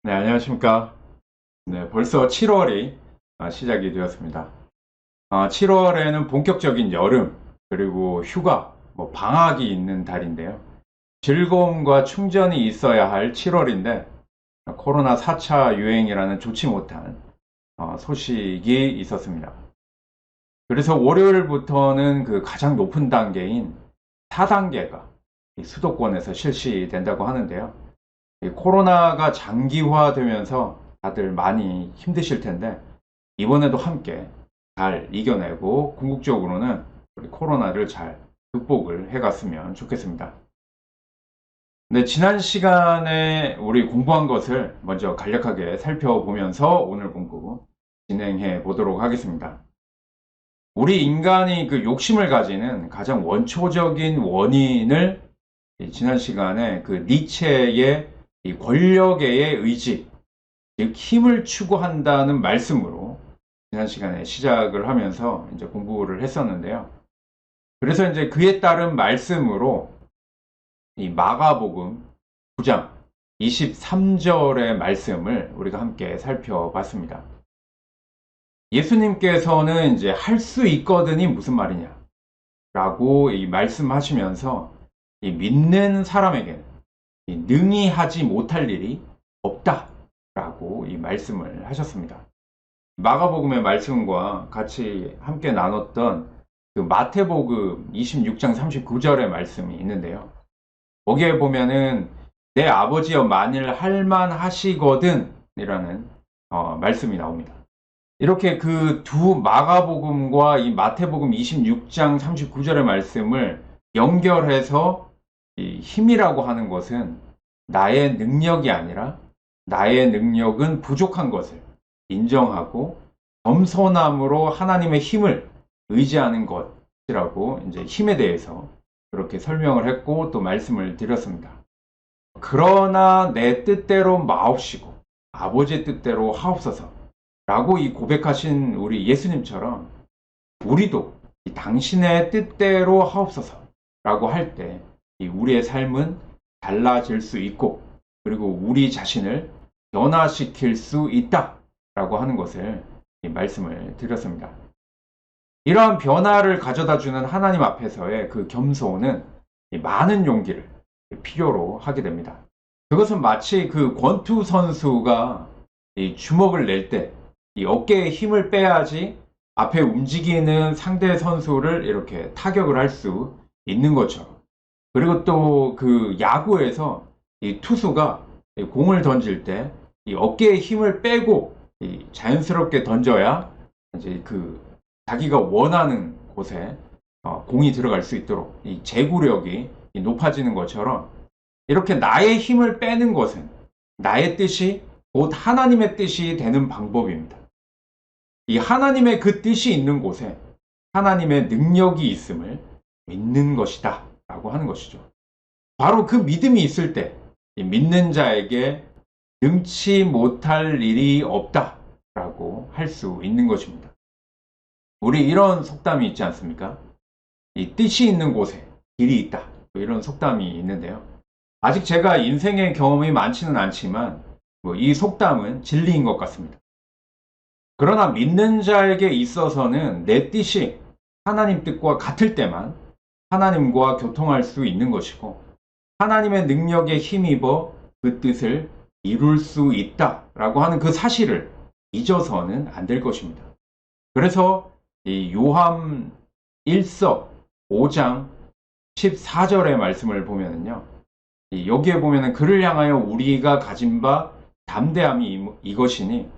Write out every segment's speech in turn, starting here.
네, 안녕하십니까. 네, 벌써 7월이 시작이 되었습니다. 7월에는 본격적인 여름, 그리고 휴가, 방학이 있는 달인데요. 즐거움과 충전이 있어야 할 7월인데, 코로나 4차 유행이라는 좋지 못한 소식이 있었습니다. 그래서 월요일부터는 그 가장 높은 단계인 4단계가 수도권에서 실시된다고 하는데요. 이 코로나가 장기화되면서 다들 많이 힘드실 텐데 이번에도 함께 잘 이겨내고 궁극적으로는 우리 코로나를 잘 극복을 해갔으면 좋겠습니다. 네, 지난 시간에 우리 공부한 것을 먼저 간략하게 살펴보면서 오늘 공부 진행해 보도록 하겠습니다. 우리 인간이 그 욕심을 가지는 가장 원초적인 원인을 지난 시간에 그 니체의 이 권력의 의지, 즉 힘을 추구한다는 말씀으로 지난 시간에 시작을 하면서 이제 공부를 했었는데요. 그래서 이제 그에 따른 말씀으로 이 마가복음 9장 23절의 말씀을 우리가 함께 살펴봤습니다. 예수님께서는 이제 할 수 있거든이 무슨 말이냐 라고 이 말씀하시면서 이 믿는 사람에게는 이 능히 하지 못할 일이 없다 라고 이 말씀을 하셨습니다. 마가복음의 말씀과 같이 함께 나눴던 그 마태복음 26장 39절의 말씀이 있는데요. 거기에 보면은 내 아버지여 만일 할만하시거든 이라는 말씀이 나옵니다. 이렇게 그 두 마가복음과 이 마태복음 26장 39절의 말씀을 연결해서 이 힘이라고 하는 것은 나의 능력이 아니라 나의 능력은 부족한 것을 인정하고 겸손함으로 하나님의 힘을 의지하는 것이라고 이제 힘에 대해서 그렇게 설명을 했고 또 말씀을 드렸습니다. 그러나 내 뜻대로 마옵시고 아버지의 뜻대로 하옵소서 라고 이 고백하신 우리 예수님처럼 우리도 당신의 뜻대로 하옵소서 라고 할 때 우리의 삶은 달라질 수 있고 그리고 우리 자신을 변화시킬 수 있다라고 하는 것을 말씀을 드렸습니다. 이러한 변화를 가져다주는 하나님 앞에서의 그 겸손은 많은 용기를 필요로 하게 됩니다. 그것은 마치 그 권투 선수가 주먹을 낼 때 이 어깨에 힘을 빼야지 앞에 움직이는 상대 선수를 이렇게 타격을 할 수 있는 것처럼. 그리고 또 그 야구에서 이 투수가 공을 던질 때 이 어깨에 힘을 빼고 자연스럽게 던져야 이제 그 자기가 원하는 곳에 공이 들어갈 수 있도록 이 제구력이 높아지는 것처럼 이렇게 나의 힘을 빼는 것은 나의 뜻이 곧 하나님의 뜻이 되는 방법입니다. 이 하나님의 그 뜻이 있는 곳에 하나님의 능력이 있음을 믿는 것이다 라고 하는 것이죠. 바로 그 믿음이 있을 때 믿는 자에게 능치 못할 일이 없다 라고 할 수 있는 것입니다. 우리 이런 속담이 있지 않습니까? 이 뜻이 있는 곳에 길이 있다 이런 속담이 있는데요. 아직 제가 인생의 경험이 많지는 않지만 이 속담은 진리인 것 같습니다. 그러나 믿는 자에게 있어서는 내 뜻이 하나님 뜻과 같을 때만 하나님과 교통할 수 있는 것이고 하나님의 능력에 힘입어 그 뜻을 이룰 수 있다라고 하는 그 사실을 잊어서는 안 될 것입니다. 그래서 이 요한 1서 5장 14절의 말씀을 보면은요. 여기에 보면은 그를 향하여 우리가 가진 바 담대함이 이것이니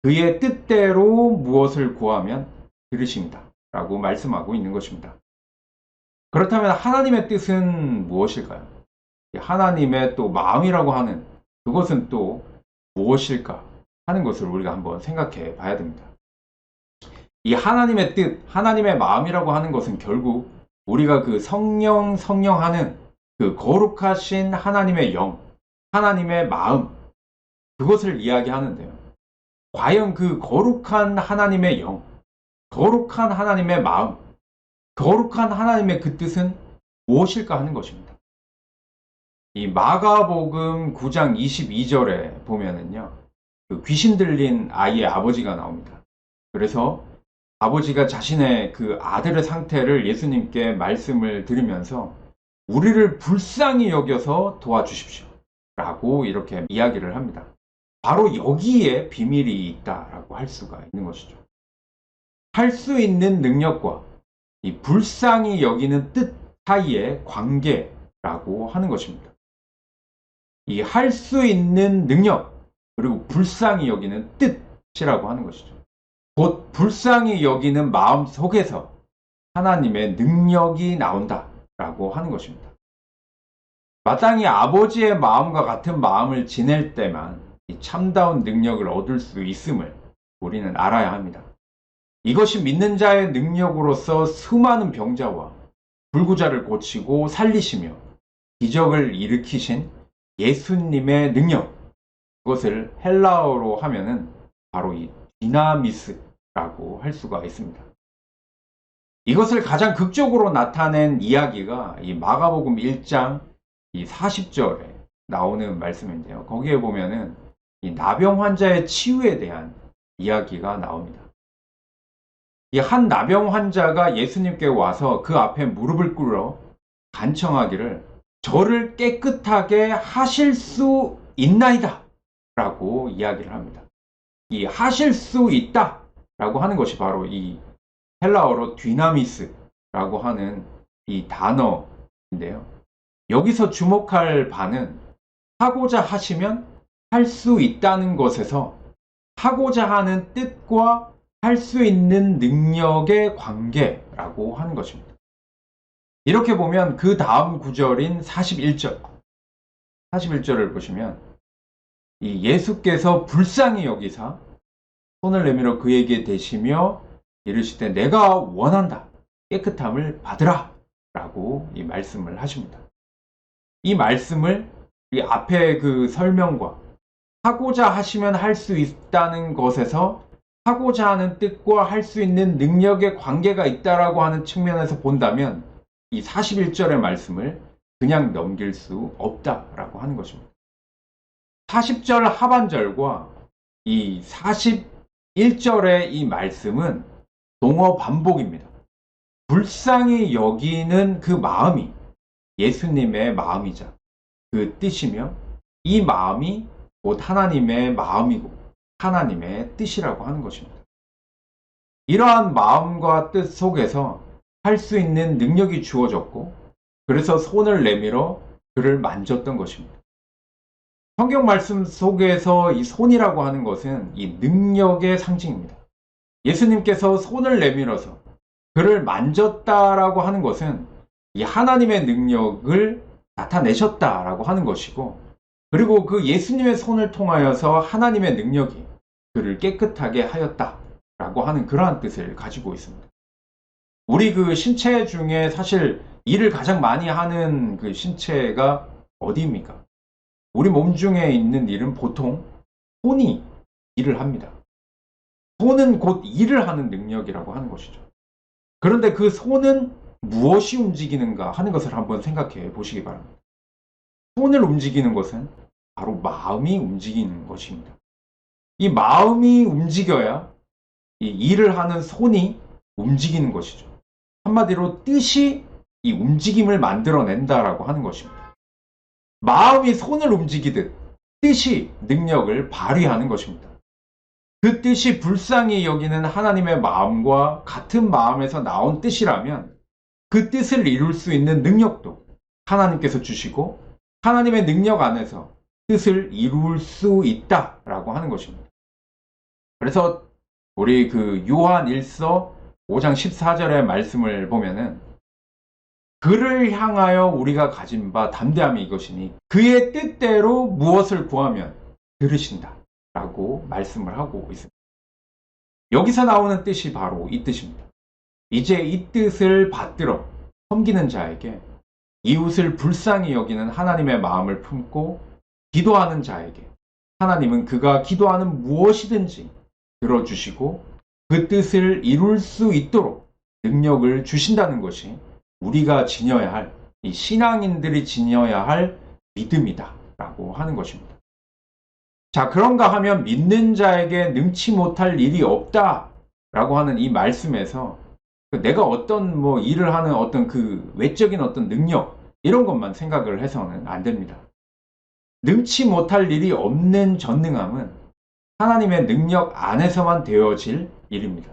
그의 뜻대로 무엇을 구하면 들으십니다. 라고 말씀하고 있는 것입니다. 그렇다면 하나님의 뜻은 무엇일까요? 하나님의 또 마음이라고 하는 그것은 또 무엇일까 하는 것을 우리가 한번 생각해 봐야 됩니다. 이 하나님의 뜻, 하나님의 마음이라고 하는 것은 결국 우리가 그 성령 하는 그 거룩하신 하나님의 영, 하나님의 마음, 그것을 이야기하는데요. 과연 그 거룩한 하나님의 영, 거룩한 하나님의 마음, 거룩한 하나님의 그 뜻은 무엇일까 하는 것입니다. 이 마가복음 9장 22절에 보면은요, 그 귀신 들린 아이의 아버지가 나옵니다. 그래서 아버지가 자신의 그 아들의 상태를 예수님께 말씀을 드리면서 우리를 불쌍히 여겨서 도와주십시오 라고 이렇게 이야기를 합니다. 바로 여기에 비밀이 있다라고 할 수가 있는 것이죠. 할 수 있는 능력과 이 불쌍히 여기는 뜻 사이의 관계라고 하는 것입니다. 이 할 수 있는 능력 그리고 불쌍히 여기는 뜻이라고 하는 것이죠. 곧 불쌍히 여기는 마음 속에서 하나님의 능력이 나온다라고 하는 것입니다. 마땅히 아버지의 마음과 같은 마음을 지낼 때만 이 참다운 능력을 얻을 수 있음을 우리는 알아야 합니다. 이것이 믿는 자의 능력으로서 수많은 병자와 불구자를 고치고 살리시며 기적을 일으키신 예수님의 능력, 그것을 헬라어로 하면은 바로 이 디나미스라고 할 수가 있습니다. 이것을 가장 극적으로 나타낸 이야기가 이 마가복음 1장 이 40절에 나오는 말씀인데요. 거기에 보면은 이 나병 환자의 치유에 대한 이야기가 나옵니다. 이 한 나병 환자가 예수님께 와서 그 앞에 무릎을 꿇어 간청하기를 저를 깨끗하게 하실 수 있나이다 라고 이야기를 합니다. 이 하실 수 있다 라고 하는 것이 바로 이 헬라어로 디나미스라고 하는 이 단어인데요. 여기서 주목할 바는 하고자 하시면 할 수 있다는 것에서 하고자 하는 뜻과 할 수 있는 능력의 관계라고 하는 것입니다. 이렇게 보면 그 다음 구절인 41절을 보시면 이 예수께서 불쌍히 여기사 손을 내밀어 그에게 대시며 이르시되 내가 원한다 깨끗함을 받으라 라고 이 말씀을 하십니다. 이 말씀을 이 앞에 그 설명과 하고자 하시면 할 수 있다는 것에서 하고자 하는 뜻과 할 수 있는 능력의 관계가 있다라고 하는 측면에서 본다면 이 41절의 말씀을 그냥 넘길 수 없다라고 하는 것입니다. 40절 하반절과 이 41절의 이 말씀은 동어 반복입니다. 불쌍히 여기는 그 마음이 예수님의 마음이자 그 뜻이며 이 마음이 곧 하나님의 마음이고 하나님의 뜻이라고 하는 것입니다. 이러한 마음과 뜻 속에서 할 수 있는 능력이 주어졌고 그래서 손을 내밀어 그를 만졌던 것입니다. 성경 말씀 속에서 이 손이라고 하는 것은 이 능력의 상징입니다. 예수님께서 손을 내밀어서 그를 만졌다라고 하는 것은 이 하나님의 능력을 나타내셨다라고 하는 것이고 그리고 그 예수님의 손을 통하여서 하나님의 능력이 그를 깨끗하게 하였다라고 하는 그러한 뜻을 가지고 있습니다. 우리 그 신체 중에 사실 일을 가장 많이 하는 그 신체가 어디입니까? 우리 몸 중에 있는 일은 보통 손이 일을 합니다. 손은 곧 일을 하는 능력이라고 하는 것이죠. 그런데 그 손은 무엇이 움직이는가 하는 것을 한번 생각해 보시기 바랍니다. 손을 움직이는 것은 바로 마음이 움직이는 것입니다. 이 마음이 움직여야 이 일을 하는 손이 움직이는 것이죠. 한마디로 뜻이 이 움직임을 만들어낸다라고 하는 것입니다. 마음이 손을 움직이듯 뜻이 능력을 발휘하는 것입니다. 그 뜻이 불쌍히 여기는 하나님의 마음과 같은 마음에서 나온 뜻이라면 그 뜻을 이룰 수 있는 능력도 하나님께서 주시고 하나님의 능력 안에서 뜻을 이룰 수 있다라고 하는 것입니다. 그래서 우리 그 요한 1서 5장 14절의 말씀을 보면은 그를 향하여 우리가 가진 바 담대함이 이것이니 그의 뜻대로 무엇을 구하면 들으신다 라고 말씀을 하고 있습니다. 여기서 나오는 뜻이 바로 이 뜻입니다. 이제 이 뜻을 받들어 섬기는 자에게 이웃을 불쌍히 여기는 하나님의 마음을 품고 기도하는 자에게 하나님은 그가 기도하는 무엇이든지 들어주시고 그 뜻을 이룰 수 있도록 능력을 주신다는 것이 우리가 지녀야 할, 이 신앙인들이 지녀야 할 믿음이다 라고 하는 것입니다. 자, 그런가 하면 믿는 자에게 능치 못할 일이 없다 라고 하는 이 말씀에서 내가 어떤 일을 하는 어떤 그 외적인 어떤 능력 이런 것만 생각을 해서는 안 됩니다. 능치 못할 일이 없는 전능함은 하나님의 능력 안에서만 되어질 일입니다.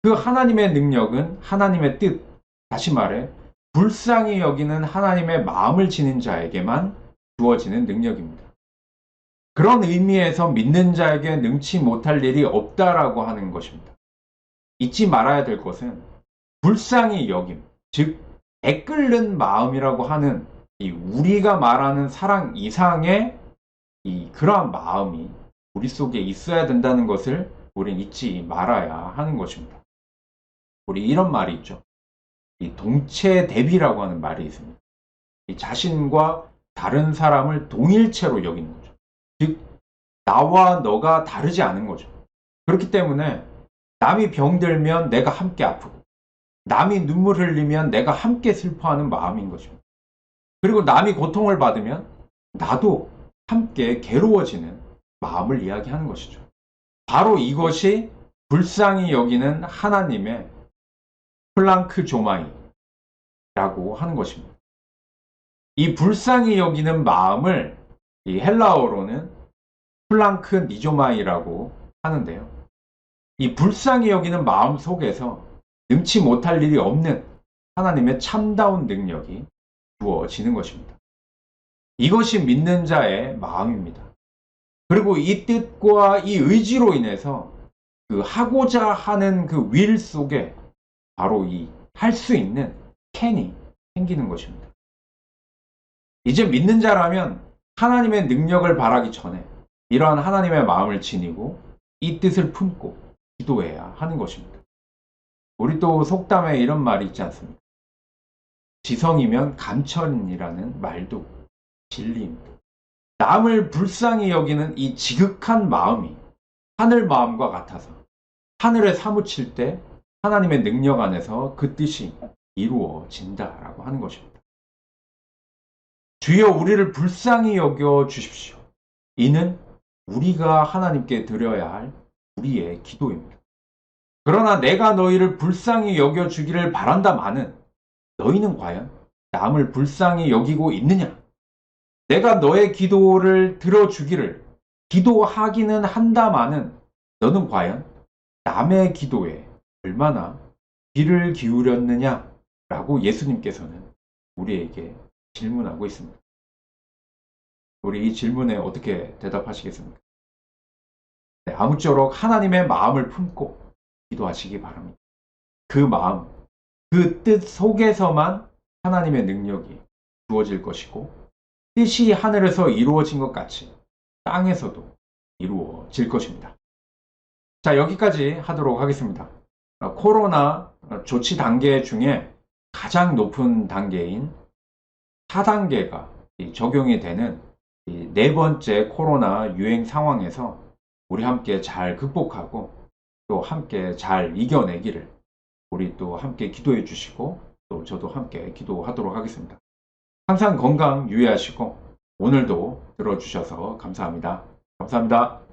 그 하나님의 능력은 하나님의 뜻, 다시 말해 불쌍히 여기는 하나님의 마음을 지닌 자에게만 주어지는 능력입니다. 그런 의미에서 믿는 자에게 능치 못할 일이 없다라고 하는 것입니다. 잊지 말아야 될 것은 불쌍히 여김, 즉 애끓는 마음이라고 하는 이 우리가 말하는 사랑 이상의 이 그러한 마음이 우리 속에 있어야 된다는 것을 우리는 잊지 말아야 하는 것입니다. 우리 이런 말이 있죠. 이 동체 대비라고 하는 말이 있습니다. 이 자신과 다른 사람을 동일체로 여기는 거죠. 즉 나와 너가 다르지 않은 거죠. 그렇기 때문에 남이 병들면 내가 함께 아프고 남이 눈물 흘리면 내가 함께 슬퍼하는 마음인 것입니다. 그리고 남이 고통을 받으면 나도 함께 괴로워지는 마음을 이야기하는 것이죠. 바로 이것이 불쌍히 여기는 하나님의 플랑크 조마이라고 하는 것입니다. 이 불쌍히 여기는 마음을 이 헬라어로는 플랑크 니조마이라고 하는데요. 이 불쌍히 여기는 마음 속에서 능치 못할 일이 없는 하나님의 참다운 능력이 주어지는 것입니다. 이것이 믿는 자의 마음입니다. 그리고 이 뜻과 이 의지로 인해서 그 하고자 하는 그 윌 속에 바로 이 할 수 있는 캔이 생기는 것입니다. 이제 믿는 자라면 하나님의 능력을 바라기 전에 이러한 하나님의 마음을 지니고 이 뜻을 품고 기도해야 하는 것입니다. 우리 또 속담에 이런 말이 있지 않습니까? 지성이면 감천이라는 말도 진리입니다. 남을 불쌍히 여기는 이 지극한 마음이 하늘 마음과 같아서 하늘에 사무칠 때 하나님의 능력 안에서 그 뜻이 이루어진다라고 하는 것입니다. 주여 우리를 불쌍히 여겨 주십시오. 이는 우리가 하나님께 드려야 할 우리의 기도입니다. 그러나 내가 너희를 불쌍히 여겨 주기를 바란다마는 너희는 과연 남을 불쌍히 여기고 있느냐? 내가 너의 기도를 들어주기를 기도하기는 한다마는 너는 과연 남의 기도에 얼마나 귀를 기울였느냐라고 예수님께서는 우리에게 질문하고 있습니다. 우리 이 질문에 어떻게 대답하시겠습니까? 네, 아무쪼록 하나님의 마음을 품고 기도하시기 바랍니다. 그 마음, 그 뜻 속에서만 하나님의 능력이 주어질 것이고 뜻이 하늘에서 이루어진 것 같이 땅에서도 이루어질 것입니다. 자, 여기까지 하도록 하겠습니다. 코로나 조치 단계 중에 가장 높은 단계인 4단계가 적용이 되는 네 번째 코로나 유행 상황에서 우리 함께 잘 극복하고 또 함께 잘 이겨내기를 우리 또 함께 기도해 주시고 또 저도 함께 기도하도록 하겠습니다. 항상 건강 유의하시고 오늘도 들어주셔서 감사합니다. 감사합니다.